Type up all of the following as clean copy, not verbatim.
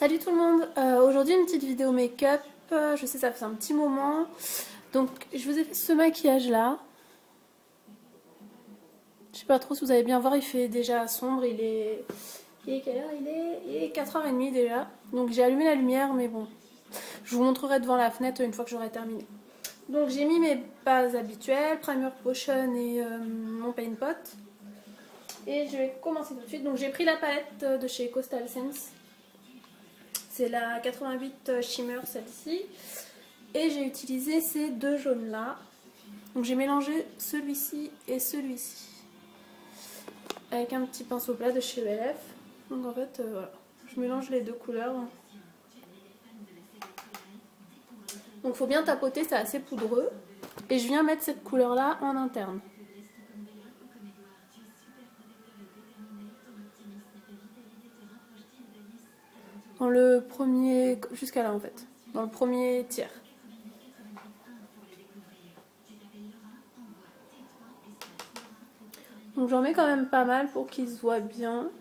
Salut tout le monde, aujourd'hui une petite vidéo make-up, je sais ça fait un petit moment, donc je vous ai fait ce maquillage là, je sais pas trop si vous allez bien voir, il fait déjà sombre, il est quelle heure il est 4h30 déjà, donc j'ai allumé la lumière mais bon, je vous montrerai devant la fenêtre une fois que j'aurai terminé. Donc j'ai mis mes bases habituelles, primer potion et mon paint pot, et je vais commencer tout de suite. Donc j'ai pris la palette de chez Coastal Scents. C'est la 88 Shimmer, celle-ci. Et j'ai utilisé ces deux jaunes là. Donc j'ai mélangé celui-ci et celui-ci. Avec un petit pinceau plat de chez ELF. Donc en fait, voilà. Je mélange les deux couleurs. Donc il faut bien tapoter, c'est assez poudreux. Et je viens mettre cette couleur là en interne. Dans le premier, jusqu'à là en fait. Dans le premier tiers. Donc j'en mets quand même pas mal pour qu'il se voit bien.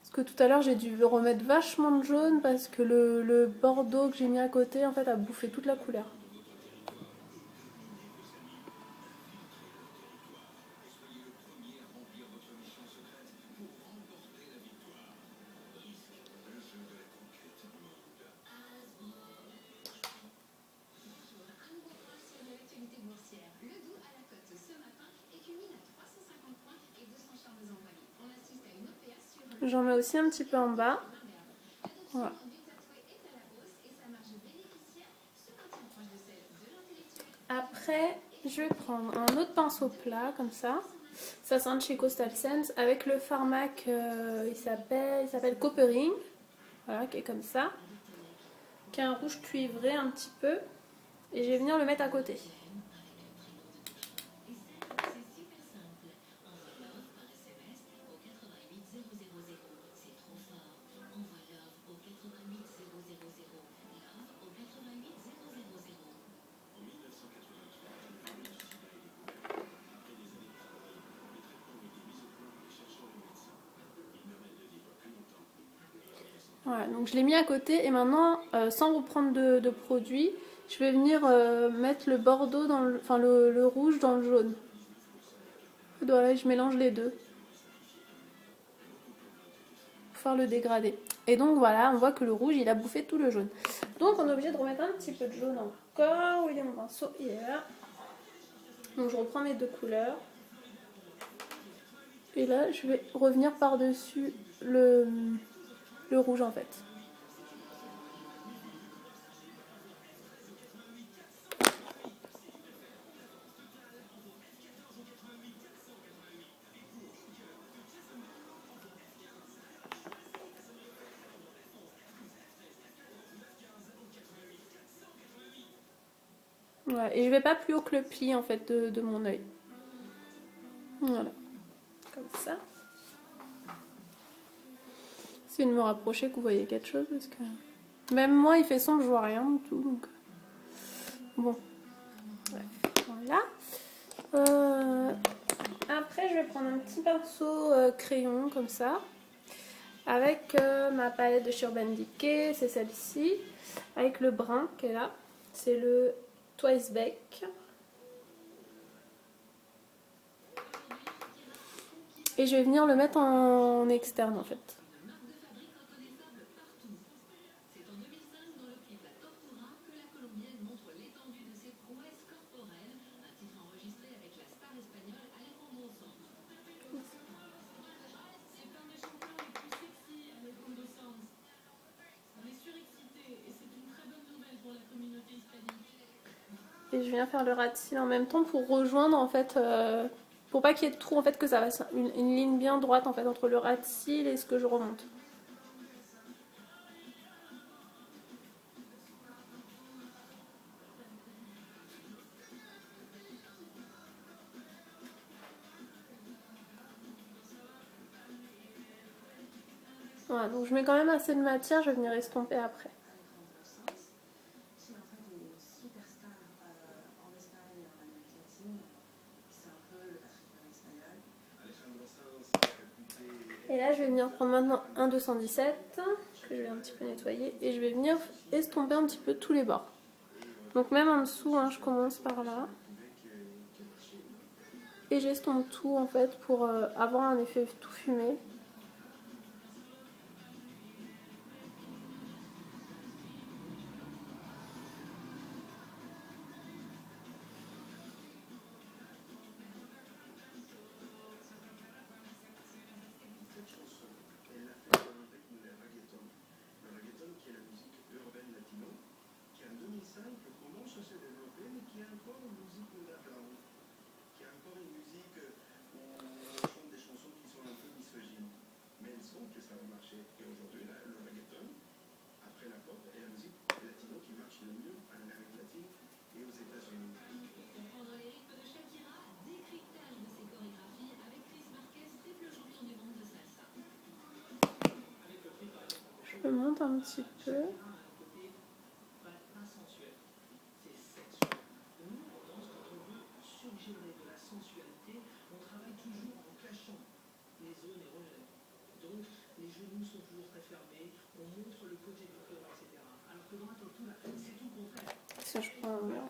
Parce que tout à l'heure j'ai dû remettre vachement de jaune parce que le bordeaux que j'ai mis à côté en fait a bouffé toute la couleur. J'en mets aussi un petit peu en bas. Voilà. Après, je vais prendre un autre pinceau plat comme ça. Ça sent de chez Coastal Scents avec le Pharmac, il s'appelle Coppering. Voilà, qui est comme ça. Qui a un rouge cuivré un petit peu. Et je vais venir le mettre à côté. Voilà, donc je l'ai mis à côté et maintenant, sans reprendre de produit, je vais venir mettre le bordeaux dans le rouge dans le jaune. Voilà, je mélange les deux pour faire le dégradé. Et donc voilà, on voit que le rouge il a bouffé tout le jaune. Donc on est obligé de remettre un petit peu de jaune encore. Où il est mon pinceau? Il est là. Donc je reprends mes deux couleurs. Et là, je vais revenir par-dessus le rouge en fait. Voilà. Et je vais pas plus haut que le pli en fait de mon œil. Voilà. Comme ça. Essayez de me rapprocher que vous voyez quelque chose parce que même moi il fait sombre, je vois rien du tout. Donc... Bon. Ouais. Voilà. Après je vais prendre un petit pinceau crayon comme ça. Avec ma palette de chez Urban Decay, c'est celle-ci. Avec le brun qui est là. C'est le Twice Back. Et je vais venir le mettre en externe en fait. Et je viens faire le ras de cils en même temps pour rejoindre en fait, pour pas qu'il y ait de trou en fait, que ça fasse une ligne bien droite en fait entre le ras de cils et ce que je remonte. Voilà, donc je mets quand même assez de matière, je vais venir estomper après. Et là je vais venir prendre maintenant un 217 que je vais un petit peu nettoyer et je vais venir estomper un petit peu tous les bords. Donc même en dessous, hein, je commence par là. Et j'estompe tout en fait pour avoir un effet tout fumé. Je monte un petit peu. Si je prends un mur.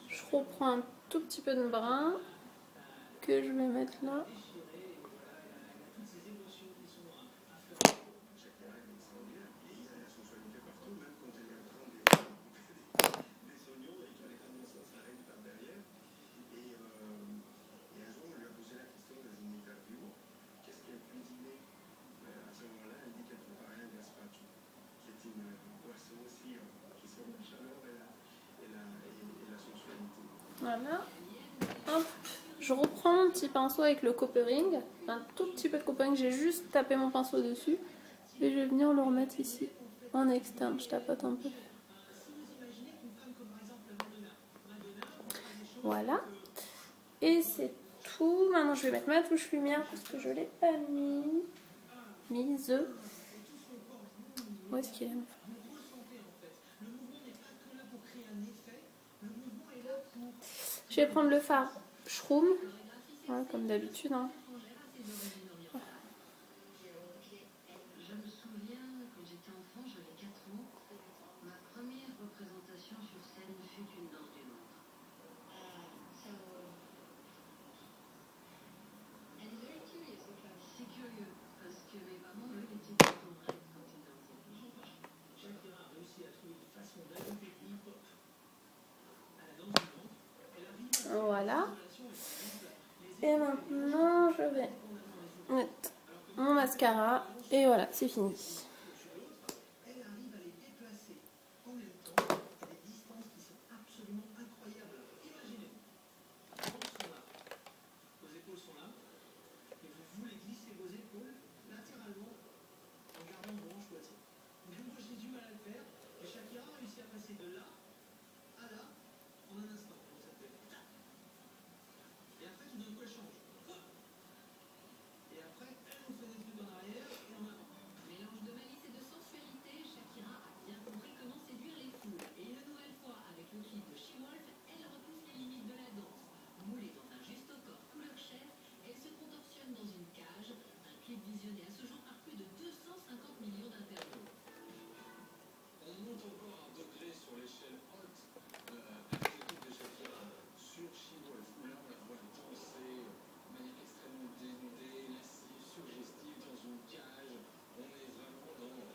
Je reprends un tout petit peu de brun que je vais mettre là. Voilà. Hop. Je reprends mon petit pinceau avec le coppering. Un tout petit peu de coppering. J'ai juste tapé mon pinceau dessus. Et je vais venir le remettre ici. En externe. Je tapote un peu. Voilà. Et c'est tout. Maintenant, je vais mettre ma touche lumière parce que je ne l'ai pas mise. Où est-ce qu'il est? Je vais prendre le fard Shroom, ouais, comme d'habitude. Hein. Je me souviens, quand j'étais enfant, j'avais 4 ans, ma première représentation sur scène fut une danse du ventre. C'est curieux, parce que mes parents, eux, étaient plutôt raides quand ils dansaient. Shakira a réussi à trouver une façon d'ajouter hip-hop à la danse du ventre. Voilà. Et maintenant, je vais mettre mon mascara. Et voilà, c'est fini. Visionné à ce jour par plus de 250 millions d'internautes. On monte encore un degré sur l'échelle haute avec le clip de Shakira sur She-Wolf, où là on la voit danser de manière extrêmement dénudée, lascive, suggestive dans une cage. On est vraiment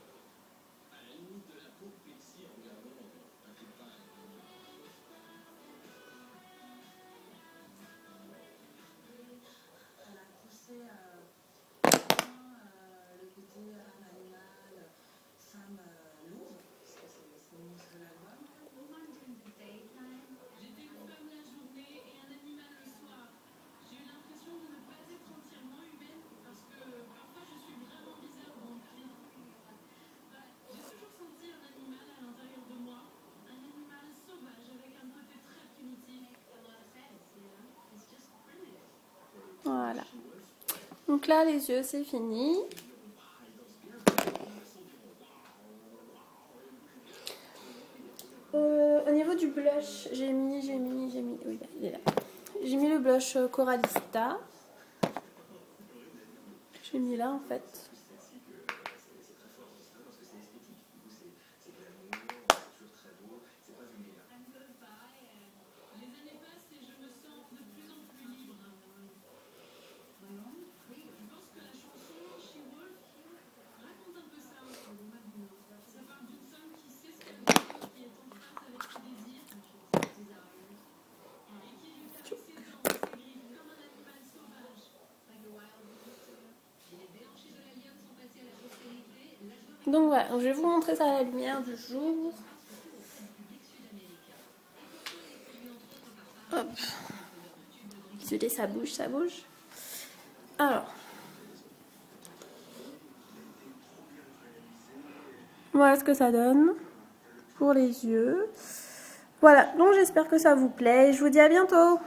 à la limite de la peau Pixie en regardant un clip pareil. Elle a poussé le côté âme animale, femme louve, parce que c'est le monstre de l'album. J'étais une femme la journée et un animal le soir. J'ai eu l'impression de ne pas être entièrement humaine parce que parfois je suis vraiment bizarre dans le film. J'ai toujours senti un animal à l'intérieur de moi, un animal sauvage avec un côté très primitif. Voilà. Donc là, les yeux, c'est fini. Au niveau blush, j'ai mis, oui, il est là. J'ai mis le blush Coralista. J'ai mis là en fait. Donc voilà, je vais vous montrer ça à la lumière du jour. Hop. Désolé, ça bouge. Alors. Voilà ce que ça donne pour les yeux. Voilà, donc j'espère que ça vous plaît. Je vous dis à bientôt.